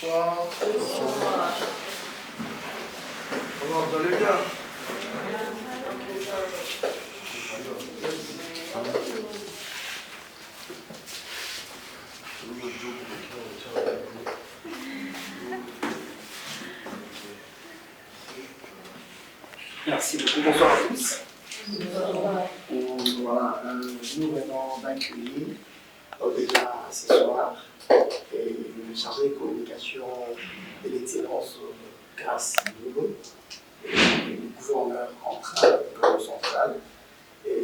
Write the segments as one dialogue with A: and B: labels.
A: Bonsoir. Bonsoir. Comment vous allez bien?
B: Merci beaucoup. Bonsoir à tous.
C: Voilà, nous venons d'accueillir déjà ce soir le chargé de communication de l'excellence grâce à nous, le gouverneur en train de centrale. Et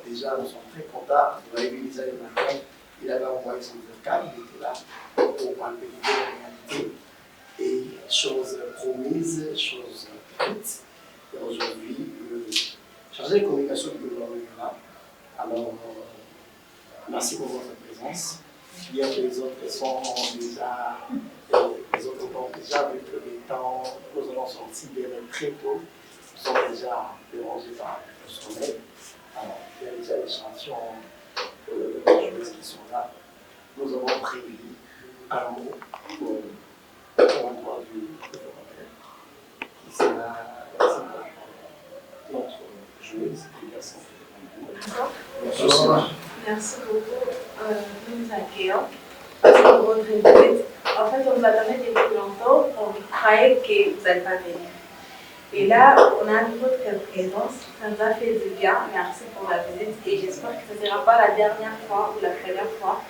C: déjà, nous sommes très contents. Vous avez vu déjà le matin, il avait envoyé son vocal, il était là pour parler de la réalité. Et chose promise, chose faite. Et aujourd'hui, le chargé de communication du gouvernement est là. Alors, merci pour votre présence. Bien que les autres sont déjà, les autres ont déjà vu que le temps, nous allons sortir très tôt, nous sommes déjà dérangés par le sommeil. Alors, il y a déjà des chansons qui sont là. Nous avons prévu un mot pour l'endroit du gouvernement. C'est notre joueuse qui a son.
D: Bonsoir. Merci beaucoup de nous accueillir. Merci pour votre visite. En fait, on vous attendait depuis longtemps. On croyait que vous n'allez pas venir. Et là, on a vu votre présence. Ça nous a fait du bien. Merci pour la visite. Et j'espère que ce ne sera pas la dernière fois ou la première fois.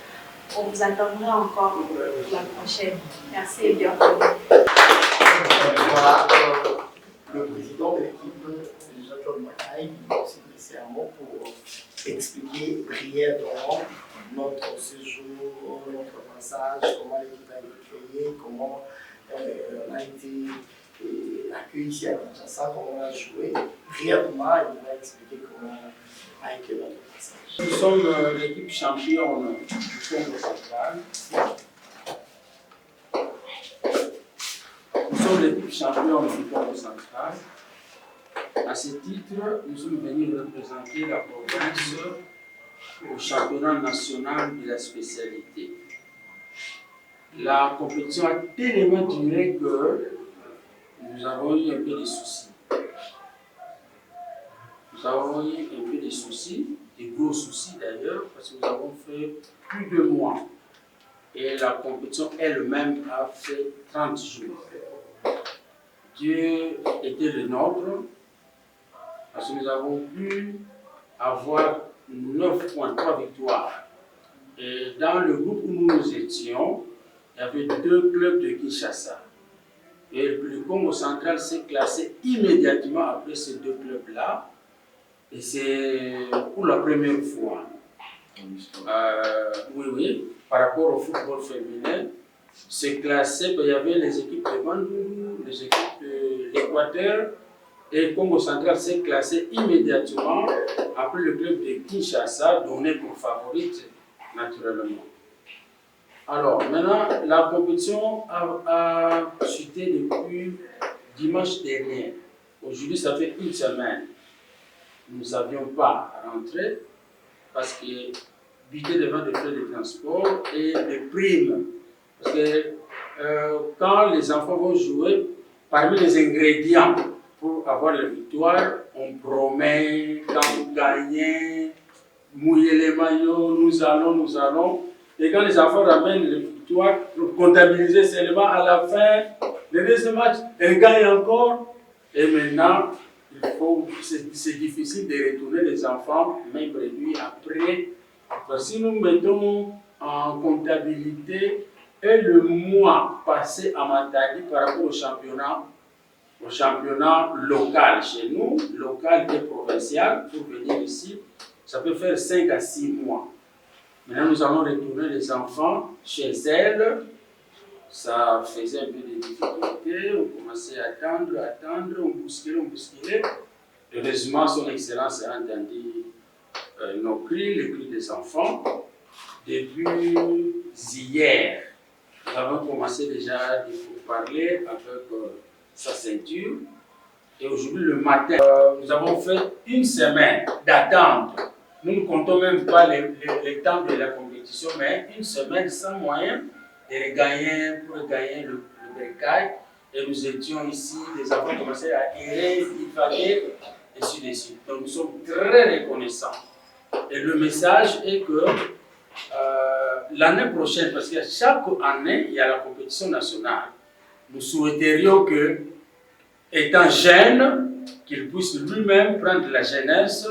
D: On vous attendra encore la prochaine. Merci et bienvenue.
C: Voilà, le président de l'équipe, Jean-Claude Macaille, il va aussi laisser un mot pour expliquer brièvement notre séjour, notre passage, comment l'équipe a été créée, comment on a été accueilli ici à Kinshasa, comment on a joué. Brièvement, il va expliquer comment a été notre passage.
B: Nous sommes l'équipe championne du Congo central. Nous sommes l'équipe championne du Congo central. À ce titre, nous sommes venus représenter la province au championnat national de la spécialité. La compétition a tellement duré que nous avons eu un peu de soucis. Nous avons eu un peu de soucis, des gros soucis d'ailleurs, parce que nous avons fait plus de mois. Et la compétition elle-même a fait 30 jours. Dieu était le nôtre, parce que nous avons pu avoir 9 points, 3 victoires. Et dans le groupe où nous étions, il y avait 2 clubs de Kinshasa. Et le Congo central s'est classé immédiatement après ces 2 clubs-là. Et c'est pour la première fois. Oui, par rapport au football féminin, c'est classé, il y avait les équipes de Bandundu, les équipes de l'Équateur, et le Congo central s'est classé immédiatement après le club de Kinshasa, donné pour favorite, naturellement. Alors, maintenant, la compétition a chuté depuis dimanche dernier. Aujourd'hui, ça fait une semaine. Nous ne savions pas rentrer parce que budget devant des frais de transport et des primes. Parce que quand les enfants vont jouer, parmi les ingrédients pour avoir la victoire, on promet, quand vous gagnez, mouiller les maillots, nous allons. Et quand les enfants ramènent les victoires, comptabiliser seulement à la fin, le deuxième match, ils gagnent encore. Et maintenant, c'est difficile de retourner les enfants, même réduits après. Parce que si nous mettons en comptabilité et le mois passé à Matadi par rapport au championnat local chez nous, local et provincial, pour venir ici, ça peut faire 5 à 6 mois. Maintenant, nous allons retourner les enfants chez elles. Ça faisait un peu de difficulté, on commençait à attendre, on bousculait. Heureusement, son Excellence a entendu nos cris, les cris des enfants. Depuis hier, nous avons commencé déjà à parler avec sa ceinture. Et aujourd'hui, le matin, nous avons fait une semaine d'attente. Nous ne comptons même pas les temps de la compétition, mais une semaine sans moyens. pour gagner le bercail. Et nous étions ici, les enfants commençaient à errer, divaguer, et ainsi de suite. Donc nous sommes très reconnaissants. Et le message est que l'année prochaine, parce que chaque année, il y a la compétition nationale, nous souhaiterions que, étant jeune, qu'il puisse lui-même prendre la jeunesse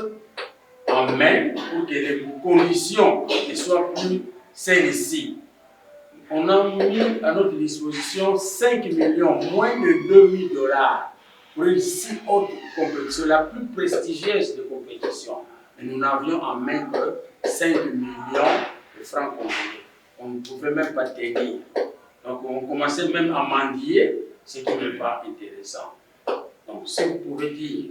B: en main pour que les conditions ne soient plus celles-ci. On a mis à notre disposition 5 millions, moins de 2 000 $ pour une si haute compétition, la plus prestigieuse des compétitions. Et nous n'avions en main que 5 millions de francs congolais. On ne pouvait même pas tenir. Donc on commençait même à mendier, ce qui n'est pas intéressant. Donc si vous pouvez dire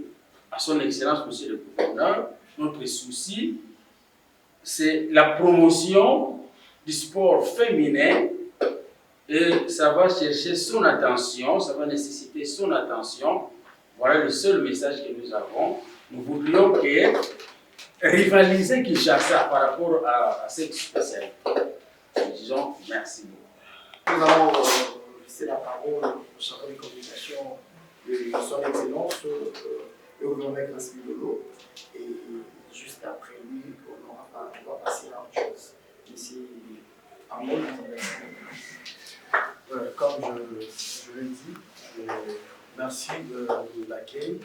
B: à son Excellence, Monsieur le Gouverneur, notre souci, c'est la promotion du sport féminin et ça va chercher son attention, ça va nécessiter son attention. Voilà le seul message que nous avons. Nous voudrions que rivaliser Kinshasa par rapport à cette spécialité. Nous disons merci beaucoup.
C: Nous allons laisser la parole au chargé de communication de son Excellence, le gouverneur Grassi Lolo. Et juste après lui, on va passer à autre chose. Ici, à moi, comme je l'ai dit, merci de l'accueil.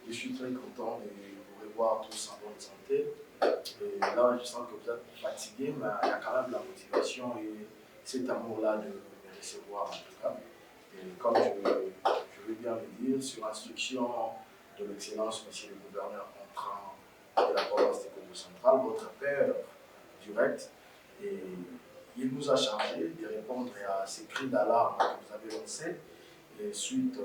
C: Je suis très content de vous revoir tous en bonne santé. Et là, je sens que vous êtes fatigué, mais il y a quand même la motivation et cet amour-là de me recevoir en tout cas. Et comme je veux bien le dire, sur instruction de l'excellence, monsieur le gouverneur entrant de la province du Congo central, votre père direct, et il nous a chargé de répondre à ces cris d'alarme que vous avez lancés suite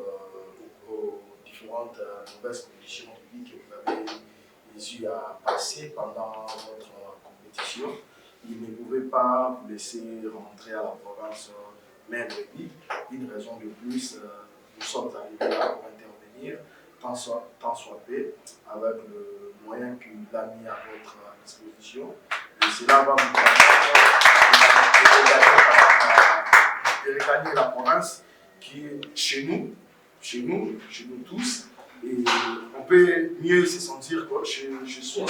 C: aux différentes mauvaises conditions de vie que vous avez eu à passer pendant votre compétition. Il ne pouvait pas vous laisser rentrer à la province mercredi. Une raison de plus, nous sommes arrivés là pour intervenir, tant soit peu, avec le moyen qu'il a mis à votre disposition. Et cela va vous permettre de regagner la province qui est chez nous tous. Et on peut mieux se sentir chez soi.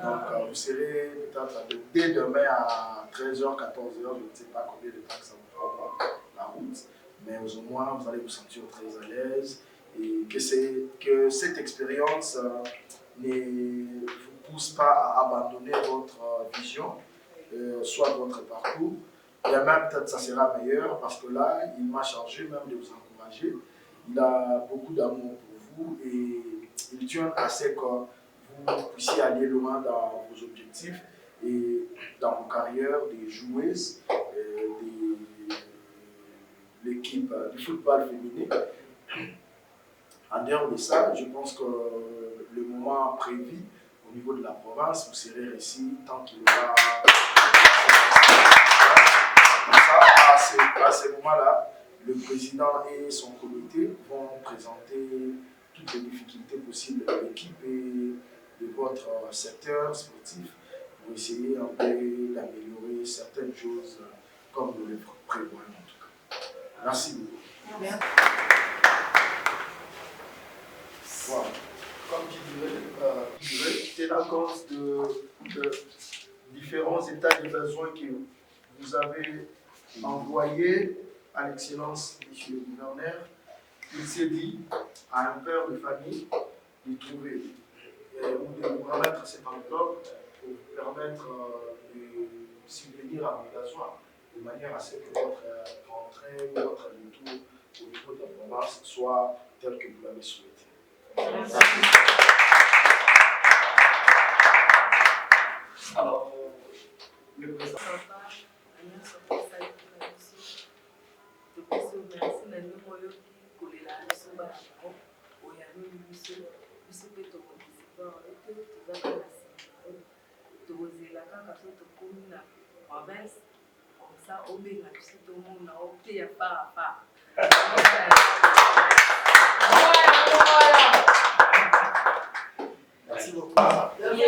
C: Donc vous serez peut-être dès demain à 13h, 14h, je ne sais pas combien de temps que ça vous prendra la route, mais au moins vous allez vous sentir très à l'aise et que cette expérience ne vous pousse pas à abandonner votre vision, soit votre parcours. Et même peut-être ça sera meilleur parce que là, il m'a chargé même de vous encourager. Il a beaucoup d'amour pour vous et il tient à ce que vous puissiez aller loin dans vos objectifs et dans vos carrières des joueuses de l'équipe du football féminin. En dehors de ça, je pense que le moment prévu au niveau de la province, vous serez ici tant qu'il y aura. À ce moment-là, le président et son comité vont présenter toutes les difficultés possibles de l'équipe et de votre secteur sportif pour essayer un peu d'améliorer certaines choses comme nous le prévoyons en tout cas. Merci beaucoup.
D: Merci.
C: Voilà. Comme je dirais, tenant compte de différents états de besoin que vous avez envoyés à l'excellence monsieur le gouverneur, il s'est dit à un père de famille de trouver ou de vous remettre cette enveloppe pour vous permettre de subvenir à vos besoins, de manière à ce que votre rentrée ou votre retour au niveau de la province soit tel que vous l'avez souhaité. Merci. Alors, le président. Merci beaucoup.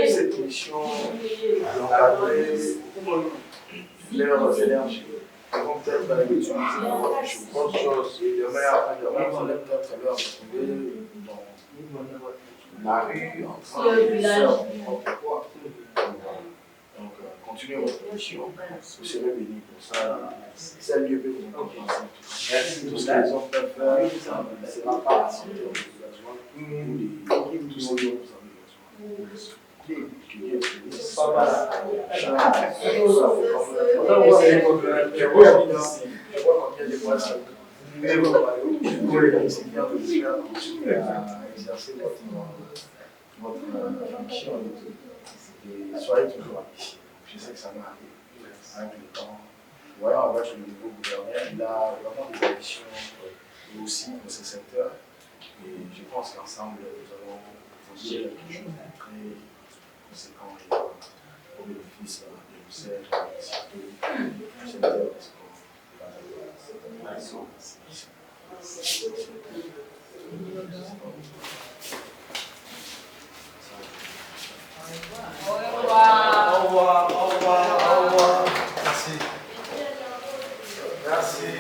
C: Cette émission a encadré leur énergie. Ils vont peut-être va l'utiliser pour autre chose.
A: Autre chose.
C: Et demain, vous allez peut-être leur retrouver dans la rue, en train de faire n'importe quoi. Donc, continuez votre mission. Vous serez bénis pour ça. C'est un lieu que vous compensez.
A: Merci.
C: Tout ce que les hommes peuvent faire, ce ne sera pas assez de besoin. Tout ce que vous avez besoin. Que Dieu vous bénisse. Je vois combien de fois ça. C'est bien de vous faire continuer à exercer votre mission. Et soyez toujours ici. Je sais que ça m'arrive avec le temps. Voyons avec le nouveau gouverneur, il a vraiment des ambitions aussi dans ce secteur. Et je pense qu'ensemble, nous allons produire quelque chose de très conséquent et au bénéfice de l'UCR, du secteur du sport.
A: Au revoir. Au revoir. Au revoir. Au revoir. Merci. Merci.